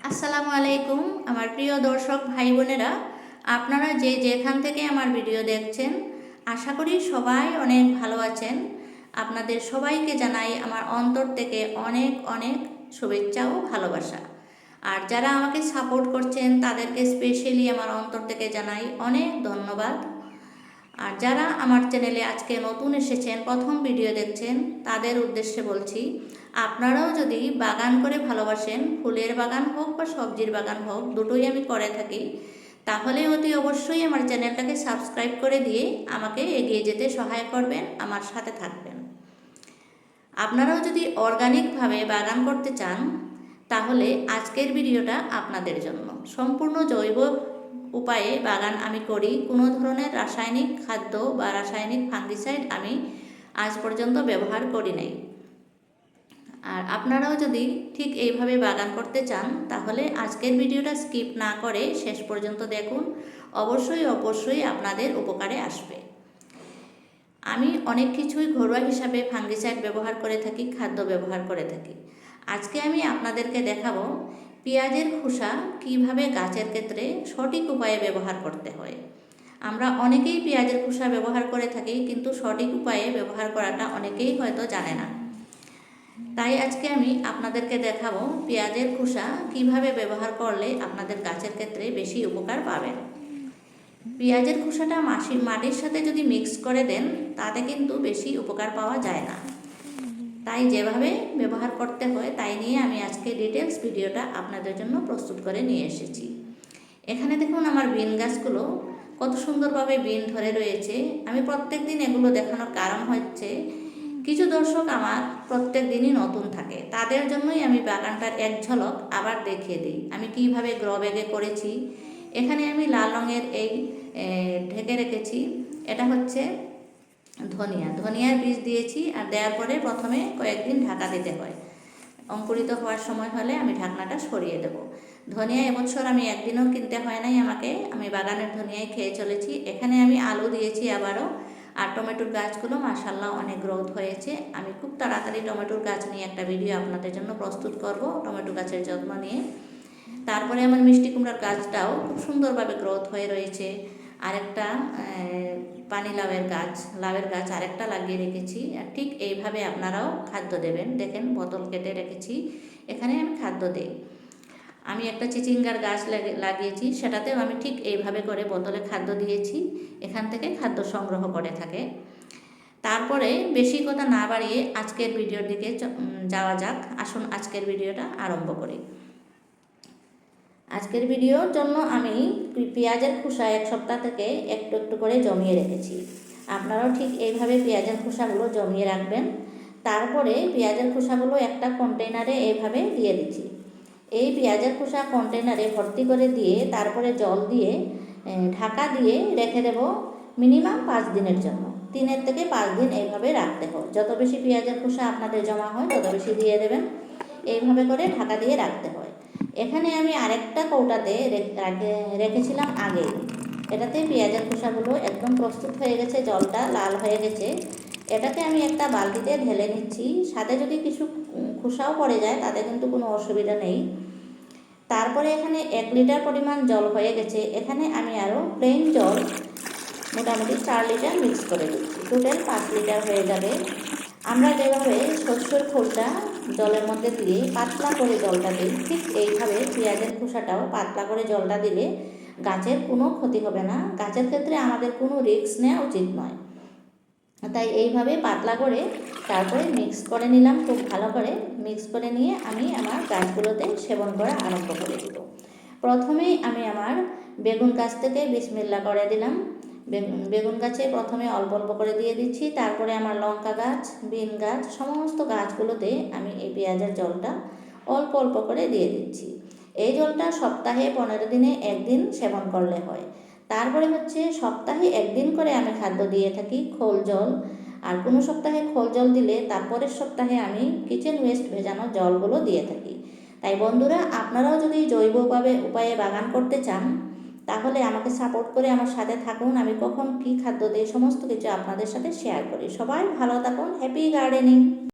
আসসালামু আলাইকুম আমার প্রিয় দর্শক ভাই বোনেরা, আপনারা যে যেখান থেকে আমার ভিডিও দেখছেন আশা করি সবাই অনেক ভালো আছেন। আপনাদের সবাইকে জানাই আমার অন্তর থেকে অনেক অনেক শুভেচ্ছা ও ভালোবাসা। আর যারা আমাকে সাপোর্ট করছেন তাদেরকে স্পেশালি আমার অন্তর থেকে জানাই অনেক ধন্যবাদ। আর যারা আমার চ্যানেলে আজকে নতুন এসেছেন, প্রথম ভিডিও দেখছেন, তাদের উদ্দেশ্যে বলছি, আপনারাও যদি বাগান করে ভালোবাসেন, ফুলের বাগান হোক বা সবজির বাগান হোক, দুটোই আমি করে থাকি, তাহলে অতি অবশ্যই আমার চ্যানেলটাকে সাবস্ক্রাইব করে দিয়ে আমাকে এগিয়ে যেতে সহায় করবেন, আমার সাথে থাকবেন। আপনারাও যদি অর্গানিকভাবে বাগান করতে চান তাহলে আজকের ভিডিওটা আপনাদের জন্য। সম্পূর্ণ জৈব উপায়ে বাগান আমি করি, কোনো ধরনের রাসায়নিক খাদ্য বা রাসায়নিক ফাঙ্গিসাইড আমি আজ পর্যন্ত ব্যবহার করি নাই। আর আপনারাও যদি ঠিক এইভাবে বাগান করতে চান তাহলে আজকের ভিডিওটা স্কিপ না করে শেষ পর্যন্ত দেখুন, অবশ্যই অবশ্যই আপনাদের উপকারে আসবে। আমি অনেক কিছুই ঘরোয়া হিসাবে ফাঙ্গিসাইড ব্যবহার করে থাকি, খাদ্য ব্যবহার করে থাকি। আজকে আমি আপনাদেরকে দেখাবো পেঁয়াজের খোসা কিভাবে গাছের ক্ষেত্রে সঠিক উপায়ে ব্যবহার করতে হয়। আমরা অনেকেই পেঁয়াজের খোসা ব্যবহার করে থাকি, কিন্তু সঠিক উপায়ে ব্যবহার করাটা অনেকেই হয়তো জানে না। তাই আজকে আমি আপনাদেরকে দেখাবো পেঁয়াজের খোসা কিভাবে ব্যবহার করলে আপনাদের গাছের ক্ষেত্রে বেশি উপকার পাবেন। পেঁয়াজের খোসাটা মাটির সাথে যদি মিক্স করে দেন তাতে কিন্তু বেশি উপকার পাওয়া যায় না। তাই যেভাবে ব্যবহার করতে হয় তাই নিয়ে আমি আজকে ডিটেলস ভিডিওটা আপনাদের জন্য প্রস্তুত করে নিয়ে এসেছি। এখানে দেখুন আমার বিন গাছগুলো কত সুন্দরভাবে বিন ধরে রয়েছে। আমি প্রত্যেক দিন এগুলো দেখানোর কারণ হচ্ছে কিছু দর্শক আমার প্রত্যেক দিনই নতুন থাকে, তাদের জন্যই আমি বাগানটার এক ঝলক আবার দেখিয়ে দিই আমি কিভাবে গ্রো ব্যাগে করেছি। এখানে আমি লাল রঙের এই ঢেকে রেখেছি, এটা হচ্ছে ধনিয়ার বীজ দিয়েছি। আর দেওয়ার পরে প্রথমে কয়েকদিন ঢাকা দিতে হয়, অঙ্কুরিত হওয়ার সময় হলে আমি ঢাকনাটা সরিয়ে দেব। ধনিয়া এবছর আমি একদিনও কিনতে হয় নাই আমাকে, আমি বাগানের ধনিয়াই খেয়ে চলেছি। এখানে আমি আলু দিয়েছি আবারও। আর টমেটোর গাছগুলো মাশাআল্লাহ অনেক গ্রোথ হয়েছে। আমি খুব তাড়াতাড়ি টমেটোর গাছ নিয়ে একটা ভিডিও আপনাদের জন্য প্রস্তুত করব, টমেটো গাছের যত্ন নিয়ে। তারপরে আমার মিষ্টি কুমড়ার গাছটাও খুব সুন্দরভাবে গ্রোথ হয়ে রয়েছে। আরেকটা পানি লাউয়ের গাছ আরেকটা লাগিয়ে রেখেছি। আর ঠিক এইভাবে আপনারাও খাদ্য দেবেন। দেখেন বোতল কেটে রেখেছি, এখানে আমি খাদ্য দিই। আমি একটা চিচিঙ্গার গাছ লাগিয়েছি, সেটাতেও আমি ঠিক এইভাবে করে বোতলে খাদ্য দিয়েছি, এখান থেকে খাদ্য সংগ্রহ করে থাকে। তারপরে বেশি কথা না বাড়িয়ে আজকের ভিডিওর দিকে যাওয়া যাক। আসুন আজকের ভিডিওটা আরম্ভ করি। আজকের ভিডিওর জন্য আমি পেঁয়াজের খোসা এক সপ্তাহ থেকে একটু একটু করে জমিয়ে রেখেছি। আপনারাও ঠিক এইভাবে পেঁয়াজের খোসাগুলো জমিয়ে রাখবেন। তারপরে পেঁয়াজের খোসাগুলো একটা কন্টেনারে এইভাবে দিয়ে দিচ্ছি। এই পেঁয়াজের খোসা কন্টেনারে ভর্তি করে দিয়ে তারপরে জল দিয়ে ঢাকা দিয়ে রেখে দেব মিনিমাম 5 দিনের জন্য। 3 থেকে 5 দিন এইভাবে রাখতে হয়। যত বেশি পেঁয়াজের খোসা আপনাদের জমা হয় তত বেশি দিয়ে দেবেন। এইভাবে করে ঢাকা দিয়ে রাখতে হয়। এখানে আমি আরেকটা কৌটাতে রেখেছিলাম আগে, এটাতে পেঁয়াজের খোসাগুলো একদম প্রস্তুত হয়ে গেছে, জলটা লাল হয়ে গেছে। এটাকে আমি একটা বালতিতে ঢেলে নিচ্ছি। সাথে যদি কিছু খোসাও পড়ে যায় তাতে কিন্তু কোনো অসুবিধা নেই। তারপরে এখানে 1 লিটার পরিমাণ জল হয়ে গেছে। এখানে আমি আরও প্লেন জল মোটামুটি 4 লিটার মিক্স করে দিচ্ছি, টোটাল 5 লিটার হয়ে যাবে। আমরা যেভাবে শস্যের খোলটা জলের মধ্যে দিয়ে পাতলা করে জলটা দিই, ঠিক এইভাবে পেঁয়াজের খোসাটাও পাতলা করে জলটা দিলে গাছের কোনো ক্ষতি হবে না। গাছের ক্ষেত্রে আমাদের কোনো রিস্ক নেওয়া উচিত নয়। তাই এইভাবে পাতলা করে তারপরে মিক্স করে নিলাম, খুব ভালো করে মিক্স করে নিয়ে আমি আমার গাছগুলোতে সেবন করা আরম্ভ করে দিব। প্রথমেই আমি আমার বেগুন গাছ থেকে বিসমিল্লাহ করে দিলাম। বেগুন গাছে প্রথমে অল্প অল্প করে দিয়ে দিচ্ছি। তারপরে আমার লঙ্কা গাছ, বিন গাছ, সমস্ত গাছগুলোতে আমি এই পেঁয়াজের জলটা অল্প অল্প করে দিয়ে দিচ্ছি। এই জলটা সপ্তাহে 15 দিনে একদিন সেবন করলে হয়। তারপরে হচ্ছে সপ্তাহে একদিন করে আমি খাদ্য দিয়ে থাকি খোল জল। আর কোনো সপ্তাহে খোল জল দিলে তারপরের সপ্তাহে আমি কিচেন ওয়েস্ট ভেজানো জলগুলো দিয়ে থাকি। তাই বন্ধুরা, আপনারাও যদি জৈবভাবে উপায়ে বাগান করতে চান তাহলে আমাকে সাপোর্ট করে আমার সাথে থাকুন। আমি কখন কী খাদ্য দিই সমস্ত কিছু আপনাদের সাথে শেয়ার করি। সবাই ভালো থাকুন, হ্যাপি গার্ডেনিং।